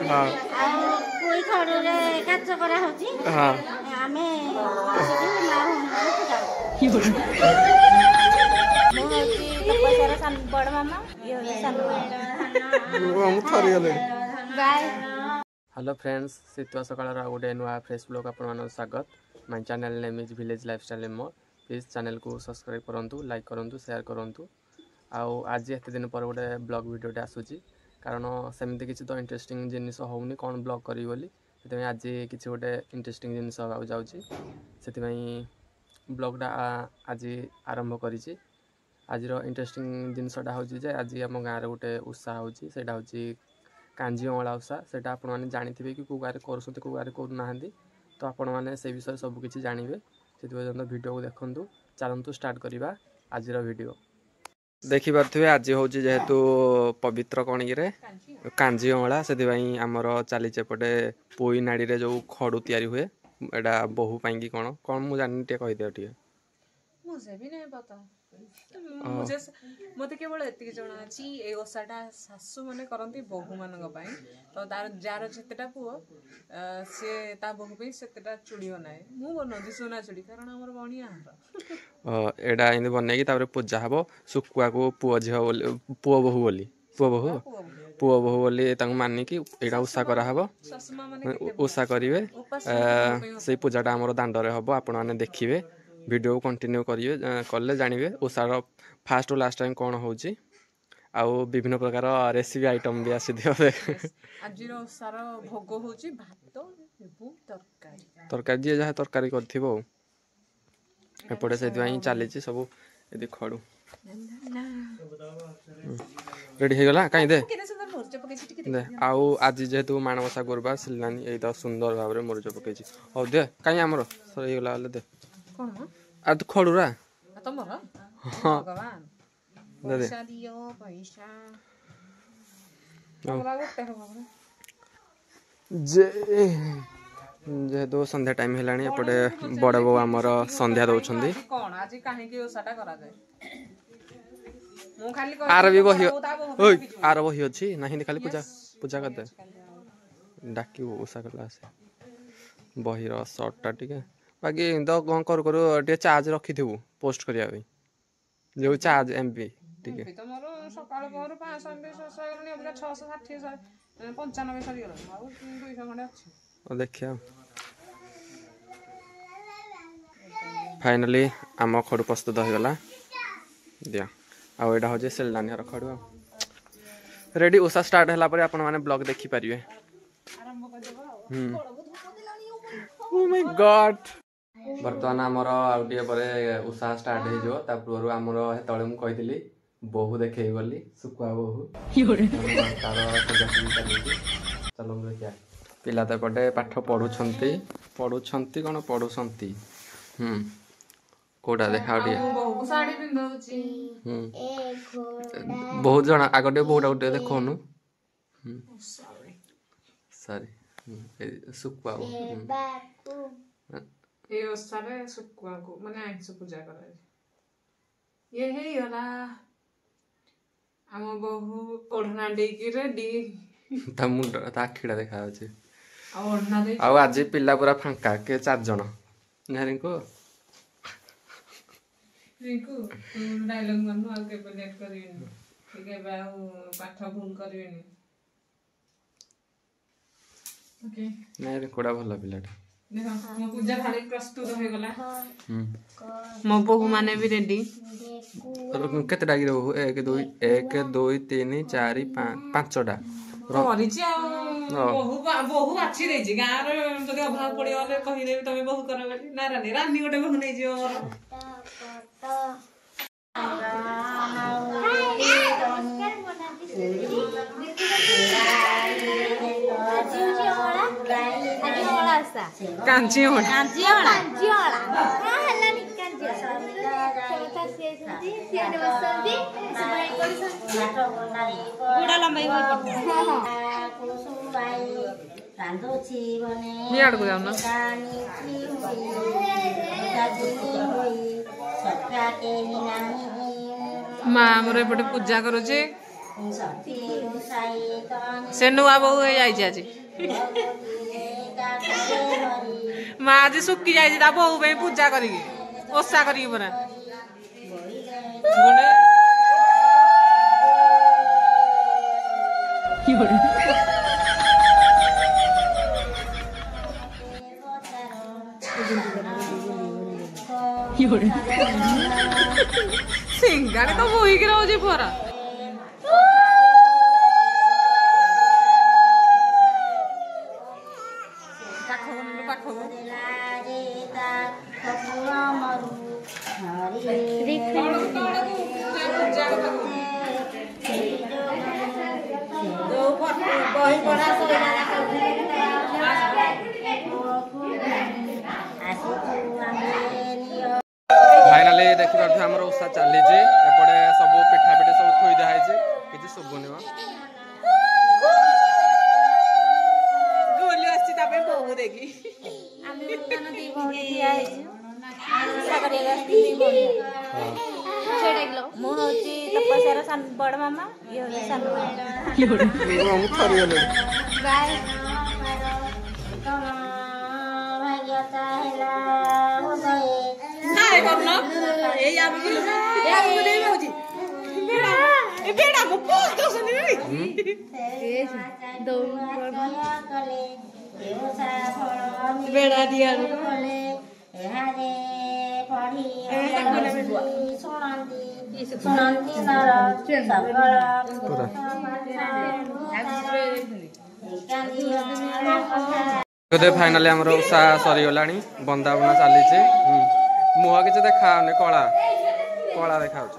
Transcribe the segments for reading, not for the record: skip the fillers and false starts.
हां कोई खड़ो रे काच करा होची हां आमे ना हो मो होची तपस्यार सान बड़ मामा ये होची सान हम थरी गले बाय। हेलो फ्रेंड्स शीतुआ सकाळ गोटे नुआ फ्रेश ब्लॉग आपण स्वागत my channel name is village lifestyle एमो प्लीज चैनल को सब्सक्राइब करंतु लाइक करंतु शेयर करंतु आउ आज एत दिन पर गोटे ब्लॉग वीडियोटे आसूची कारण सेमती किसी तो इंटरेस्टिंग जिनिस होउनी कौन ब्लॉग करी बोली से आज किसी गोटे इंटरेस्टिंग जिनिस होगा जाऊँगी से ब्लॉगटा आज आरंभ करी आज इंटरेस्टिंग जिनसटा हूँ जे आज आम गाँव गोटे उत्साह होची सेटा होची कांजी अँला ओषा से आपण मैंने जानी कि कौ गाँव कर कौ गाँव करना तो आपण मैंने से विषय सबकि जानवे से पर्यटन वीडियो को देखूँ चलतु स्टार्ट करवा आज वीडियो देखिपे आज हूँ जेहेतु पवित्र कणिके कांजी अँला से आमर चली एपटे पोई नाड़ी जो खड़ू तैयारी हुए एटा बहु पाई कौन कौन मुझे जानी टे कहीदे टे मुझे भी नहीं पता मुझे मत केवल एति जना अछि ए ओसाटा सासु माने करंती बहु मानक पई तो तार जार जेतेटा पुओ से ता बहु पे सेतेटा चुड़ी बनाए मु बनदी सोना चुड़ी कारण हमर बणिया हार एडा इन बने की तापर पूजा हबो सुकुआ को पुओ झियो पुओ बहु बोली पुओ बहु बोली तांग मानि कि एडा उषा करा हबो उषा करिवे से पूजाटा हमर दांडरे हबो आपण माने देखिबे वीडियो कंटिन्यू करिवे कले जानवे उषार फास्ट और लास्ट टाइम कौन होची आउ विभिन्न प्रकार रेसिपी आइटम भी आसी दियो आज उषार भोग होची भात एबु तरकारी तरकारी जे जहा तरकारी करथिबो एपटे से चली सब ये खड़ू रेडी हो गला कहीं दे आउ आज जेहेतु माणबसा गुरुवार सिलानी यही तो सुंदर भाव में मुरुज पकई हौ दे कहीं आमर सर गला दे कोन आ तो खड़ूरा तमर हां भगवान दे पैसा दियो पैसा हमरा गोटे हो जे जेहेतु संध्या टाइम हेलानी एपटे बड़ बो आमर संध्या दउछंदी कोन आज काहे के ओसाटा करा जाय मु खाली आर भी बही ओय आर बही अछि नाही खाली पूजा पूजा कर दे डाकी उषा करला से बही रो शॉर्टटा टिके बाकी तो कौन कर चार्ज रखिथु पोस्ट करिया जो चार्ज एमपी ठीक है तो मोर सकाळ पहर 500 एमबी 600 गनी अब 660 95 सरी गला आ 200 खंडे अछि देखिया फाइनली आम खड़ू प्रस्तुत हो गला दिया आ एटा हो जे सेलदानी र खड़ू रेडी उषा स्टार्ट हला पर आपण माने ब्लॉग देखि परिवे आरंभ कर देबो ओ माय गॉड बर्तमान आमर आउटे परे उषा स्टार्ट हो ता पूर्व आमर हेतळे मु कहितली बहु देखे गली सुकुआ बहु तार चलो देखिया पिला तो पटे पाठ पढ़ुछंती कौन पढ़ुछंती कोडा देखा बहु साड़ी पिंदौची बहुत जना आगटे बहुटा उठे देखोनु सॉरी सुकुआ ए ओसारे सुकुआ को माने आइंस पूजा करे ये हे होला हम बहु ओढ़ना डेकी रेडी ता मुंड ता आखिडा देखा अछि ओढ़ना दे आ आज पिला पूरा फांका के 4 जण नारी को रिंकू डायलॉग मनु आ के लेट करिन ठीक है बाऊ पाठ भूल करिन ओके नारी कोडा भला पिलाटा देखो मो पूजा थाली प्रस्तुत हो गला मो बहु माने भी रेडी केते डागी रहू 1 2 3 4 5 टा करिछि आ बहु बाछि देछि गार जदि अभाव पड़ी वाले कहि देबी तमे बहु कर बोली ना रानी गोटे बहु नै जियो कांची होला कांजी होला हां हल्ला नि कांजी छोटा से बसंदी सबाई करसंदी गुडा लंबाई होई हां कुसुबाई रांदोची बने नियाड को जाउना माँ आमर एपटे पूजा करुचे से नुआ बहु हो जाए आज माँ आज सुखी जाए बहु पे पूजा करी ओषा करी परा सिंगाड़े तो बोई के रहो पूरा फाइनाली देखि पार्थ हमर ओसा चली जे एपडे सब पिठा पिठे सब थोई दहाय जे किछि सुबुनी वा गोली आसी तापे बहु देखी आमे उताना दी भौणी दिया है आशा करेगा दी भौणी छेडेगलो मो होची तपस्यार सान बड़ मामा ये होची सान हम थरी गेले बाय भाग्यता हैला होदे नारे करनो ए या बिलो ए आगु दे होची ए बेडा मो पोस दो सनी ए दो कले देवसा फल बेडा दिया एहारे पढ़ी सुनंती नर सकल फाइनाली हमर ओसा सरी गलानी बंदाबना चली जे मुह किछ देखाउने कला कला देखाउछ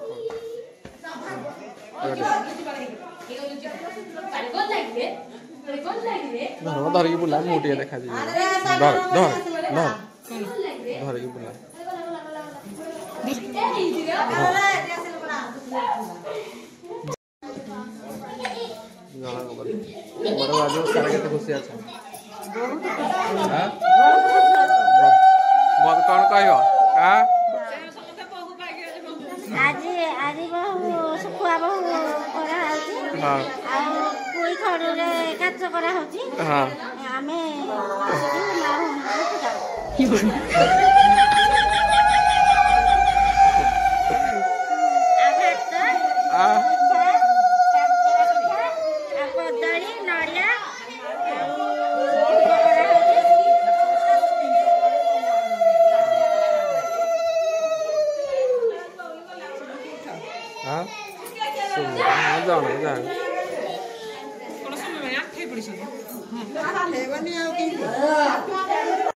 धर की बुला मोटी देखा जी धर धर धर धर की बुला बड़ आज सारा केते खुशी अच्छा बहुत कौन कहयो हां आज आज बहु सुखुआ बहु करा होची हां आ कोई खड़ू रे काच करा होची हां आमे मारू जाओ जाओ कोन समय में आखे पड़ी छ